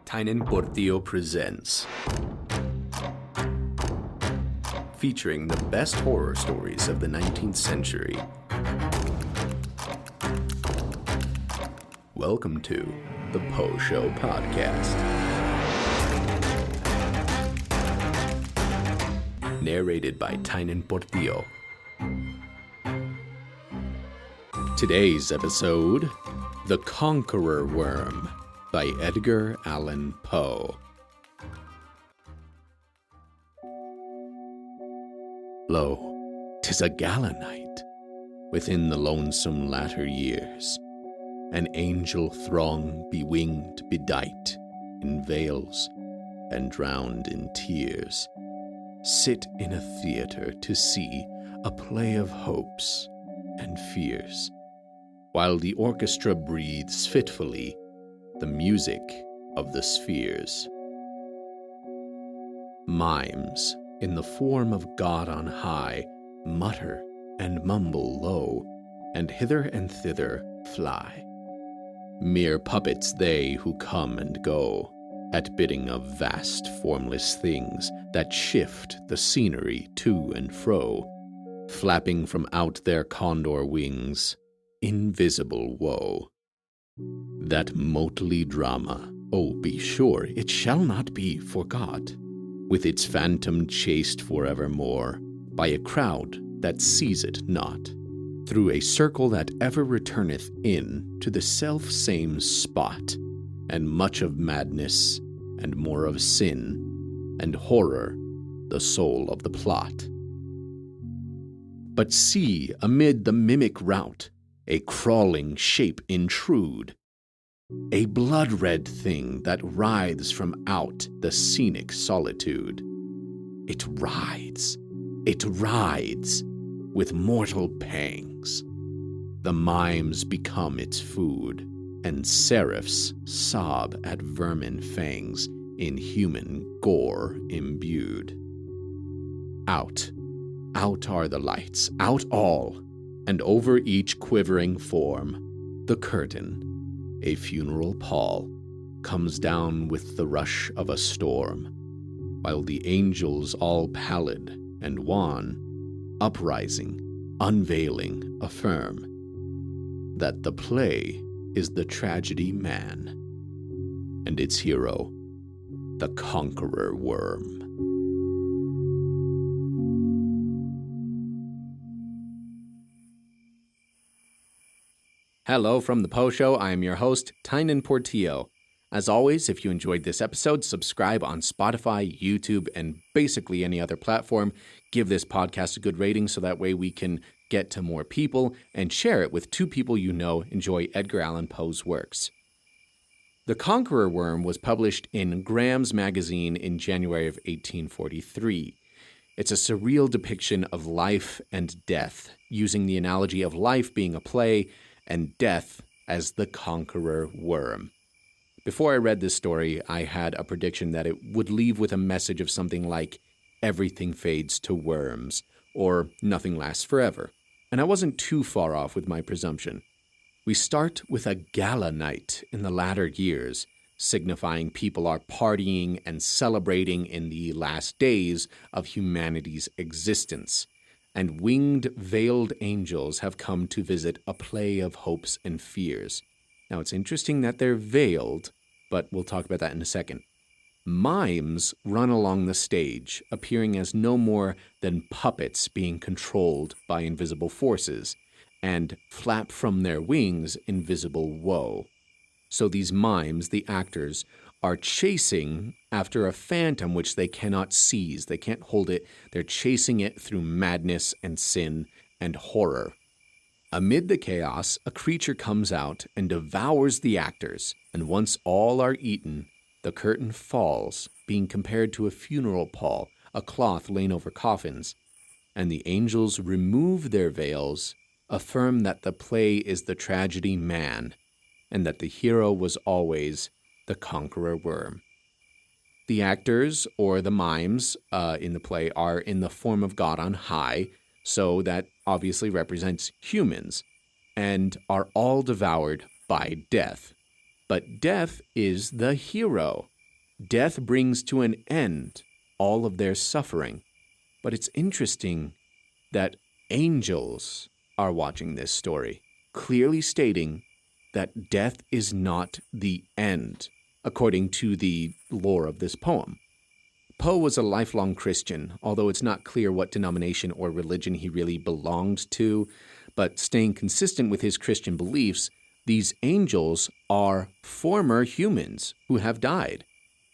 Tynan Portillo presents, featuring the best horror stories of the 19th century. Welcome to the Poe Show podcast. Narrated by Tynan Portillo. Today's episode, The Conqueror Worm by Edgar Allan Poe. Lo, 'tis a gala night, within the lonesome latter years, an angel throng bewinged, bedight in veils and drowned in tears, sit in a theater to see a play of hopes and fears, while the orchestra breathes fitfully the music of the spheres. Mimes, in the form of God on high, mutter and mumble low, and hither and thither fly. Mere puppets they who come and go, at bidding of vast formless things that shift the scenery to and fro, flapping from out their condor wings, invisible woe. That motley drama, oh, be sure it shall not be forgot, with its phantom chased forevermore by a crowd that sees it not, through a circle that ever returneth in to the self-same spot, and much of madness and more of sin, and horror the soul of the plot. But see, amid the mimic rout, a crawling shape intrude, a blood-red thing that writhes from out the scenic solitude. It rides, with mortal pangs. The mimes become its food, and seraphs sob at vermin fangs in human gore imbued. Out are the lights, out all, and over each quivering form, the curtain, a funeral pall, comes down with the rush of a storm, while the angels all pallid and wan, uprising, unveiling, affirm that the play is the tragedy man, and its hero, the Conqueror Worm. Hello from the Poe Show. I am your host, Tynan Portillo. As always, if you enjoyed this episode, subscribe on Spotify, YouTube, and basically any other platform. Give this podcast a good rating so that way we can get to more people, and share it with 2 people you know enjoy Edgar Allan Poe's works. The Conqueror Worm was published in Graham's magazine in January of 1843. It's a surreal depiction of life and death, using the analogy of life being a play and death as the conqueror worm. Before I read this story, I had a prediction that it would leave with a message of something like, everything fades to worms, or nothing lasts forever. And I wasn't too far off with my presumption. We start with a gala night in the latter years, signifying people are partying and celebrating in the last days of humanity's existence. And winged, veiled angels have come to visit a play of hopes and fears. Now, it's interesting that they're veiled, but we'll talk about that in a second. Mimes run along the stage, appearing as no more than puppets being controlled by invisible forces, and flap from their wings invisible woe. So these mimes, the actors, are chasing after a phantom which they cannot seize. They can't hold it. They're chasing it through madness and sin and horror. Amid the chaos, a creature comes out and devours the actors, and once all are eaten, the curtain falls, being compared to a funeral pall, a cloth laid over coffins, and the angels remove their veils, affirm that the play is the tragedy man, and that the hero was always the Conqueror Worm. The actors, or the mimes, in the play are in the form of God on high, so that obviously represents humans, and are all devoured by death. But death is the hero, Death brings to an end all of their suffering. But it's interesting that angels are watching this story, clearly stating that death is not the end, according to the lore of this poem. Poe was a lifelong Christian, although it's not clear what denomination or religion he really belonged to, but staying consistent with his Christian beliefs, these angels are former humans who have died,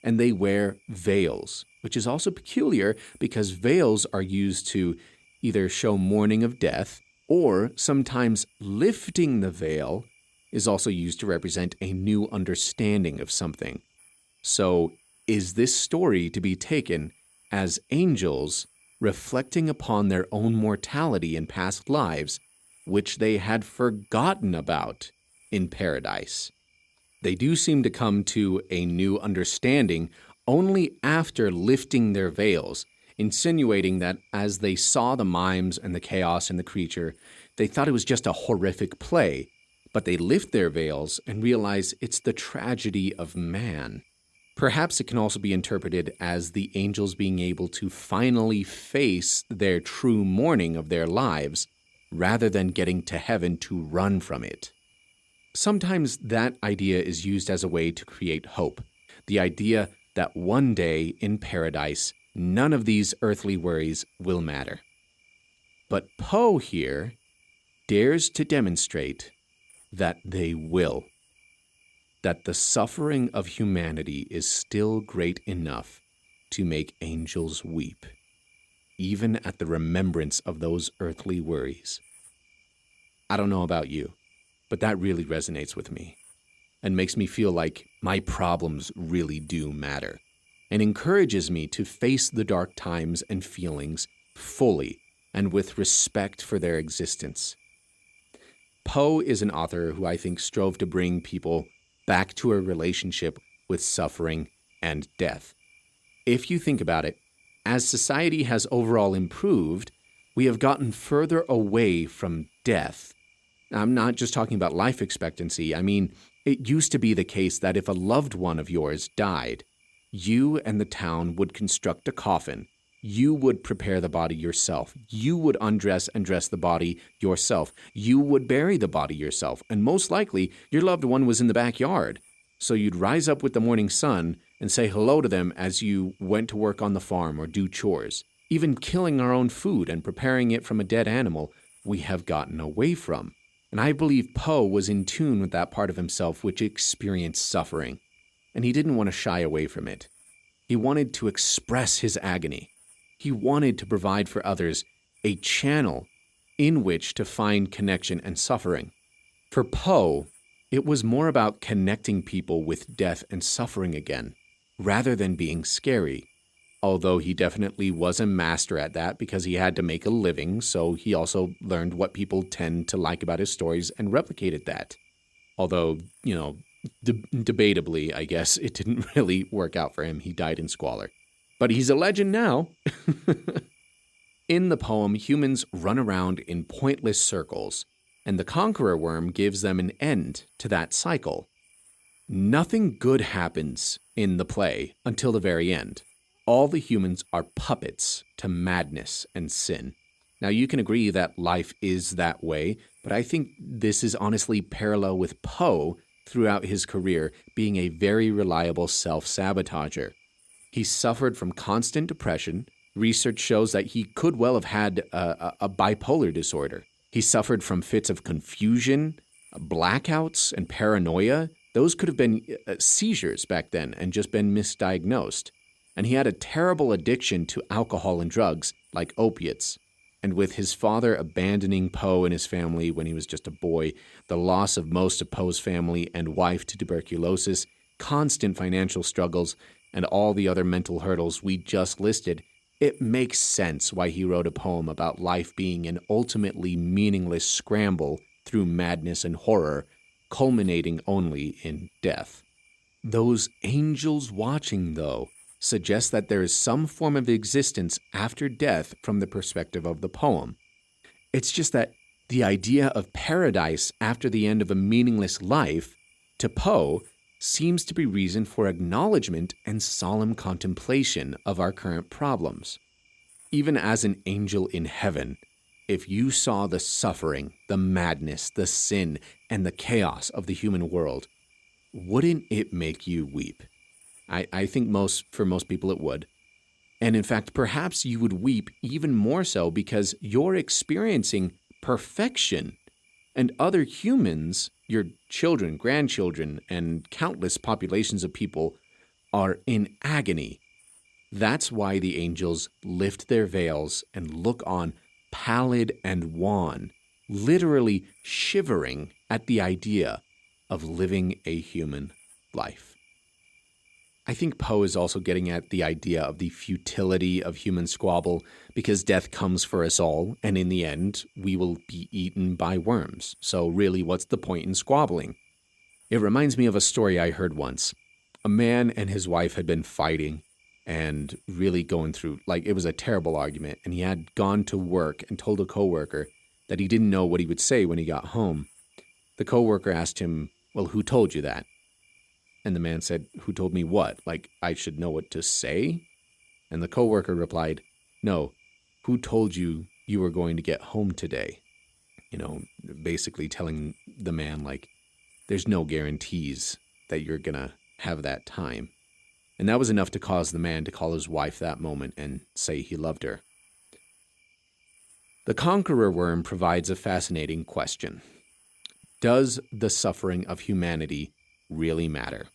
and they wear veils, which is also peculiar because veils are used to either show mourning of death, or sometimes lifting the veil is also used to represent a new understanding of something. So, is this story to be taken as angels reflecting upon their own mortality in past lives, which they had forgotten about in paradise? They do seem to come to a new understanding only after lifting their veils, insinuating that as they saw the mimes and the chaos and the creature, they thought it was just a horrific play, but they lift their veils and realize it's the tragedy of man. Perhaps it can also be interpreted as the angels being able to finally face their true mourning of their lives, rather than getting to heaven to run from it. Sometimes that idea is used as a way to create hope. The idea that one day in paradise, none of these earthly worries will matter. But Poe here dares to demonstrate that they will. That the suffering of humanity is still great enough to make angels weep, even at the remembrance of those earthly worries. I don't know about you, but that really resonates with me and makes me feel like my problems really do matter and encourages me to face the dark times and feelings fully and with respect for their existence. Poe is an author who I think strove to bring people back to a relationship with suffering and death. If you think about it, as society has overall improved, we have gotten further away from death. I'm not just talking about life expectancy. I mean, it used to be the case that if a loved one of yours died, you and the town would construct a coffin. You would prepare the body yourself. You would undress and dress the body yourself. You would bury the body yourself. And most likely, your loved one was in the backyard. So you'd rise up with the morning sun and say hello to them as you went to work on the farm or do chores. Even killing our own food and preparing it from a dead animal, we have gotten away from. And I believe Poe was in tune with that part of himself which experienced suffering. And he didn't want to shy away from it. He wanted to express his agony. He wanted to provide for others a channel in which to find connection and suffering. For Poe, it was more about connecting people with death and suffering again, rather than being scary. Although he definitely was a master at that because he had to make a living, so he also learned what people tend to like about his stories and replicated that. Although, debatably, I guess, it didn't really work out for him. He died in squalor. But he's a legend now. In the poem, humans run around in pointless circles, and the Conqueror Worm gives them an end to that cycle. Nothing good happens in the play until the very end. All the humans are puppets to madness and sin. Now, you can agree that life is that way, but I think this is honestly parallel with Poe throughout his career being a very reliable self-sabotager. He suffered from constant depression. Research shows that he could well have had a bipolar disorder. He suffered from fits of confusion, blackouts, and paranoia. Those could have been seizures back then and just been misdiagnosed. And he had a terrible addiction to alcohol and drugs, like opiates. And with his father abandoning Poe and his family when he was just a boy, the loss of most of Poe's family and wife to tuberculosis, constant financial struggles, and all the other mental hurdles we just listed, it makes sense why he wrote a poem about life being an ultimately meaningless scramble through madness and horror, culminating only in death. Those angels watching, though, suggest that there is some form of existence after death from the perspective of the poem. It's just that the idea of paradise after the end of a meaningless life, to Poe, seems to be reason for acknowledgement and solemn contemplation of our current problems. Even as an angel in heaven, if you saw the suffering, the madness, the sin, and the chaos of the human world, wouldn't it make you weep? I think for most people it would. And in fact, perhaps you would weep even more so because you're experiencing perfection, and other humans, your children, grandchildren, and countless populations of people are in agony. That's why the angels lift their veils and look on pallid and wan, literally shivering at the idea of living a human life. I think Poe is also getting at the idea of the futility of human squabble because death comes for us all, and in the end, we will be eaten by worms. So really, what's the point in squabbling? It reminds me of a story I heard once. A man and his wife had been fighting and really going through, it was a terrible argument, and he had gone to work and told a coworker that he didn't know what he would say when he got home. The coworker asked him, "Well, who told you that?" And the man said, "Who told me what? I should know what to say?" And the coworker replied, "No, who told you you were going to get home today?" Basically telling the man, there's no guarantees that you're going to have that time. And that was enough to cause the man to call his wife that moment and say he loved her. The Conqueror Worm provides a fascinating question. Does the suffering of humanity really matter?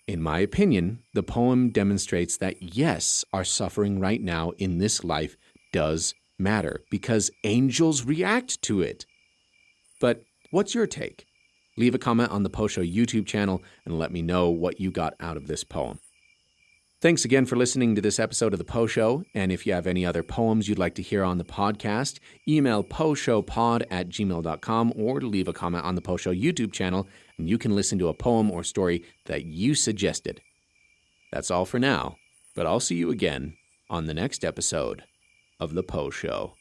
In my opinion, the poem demonstrates that yes, our suffering right now in this life does matter because angels react to it. But what's your take? Leave a comment on the Poe Show YouTube channel and let me know what you got out of this poem. Thanks again for listening to this episode of the Poe Show, and if you have any other poems you'd like to hear on the podcast, email poeshowpod@gmail.com or leave a comment on the Poe Show YouTube channel, and you can listen to a poem or story that you suggested. That's all for now, but I'll see you again on the next episode of the Poe Show.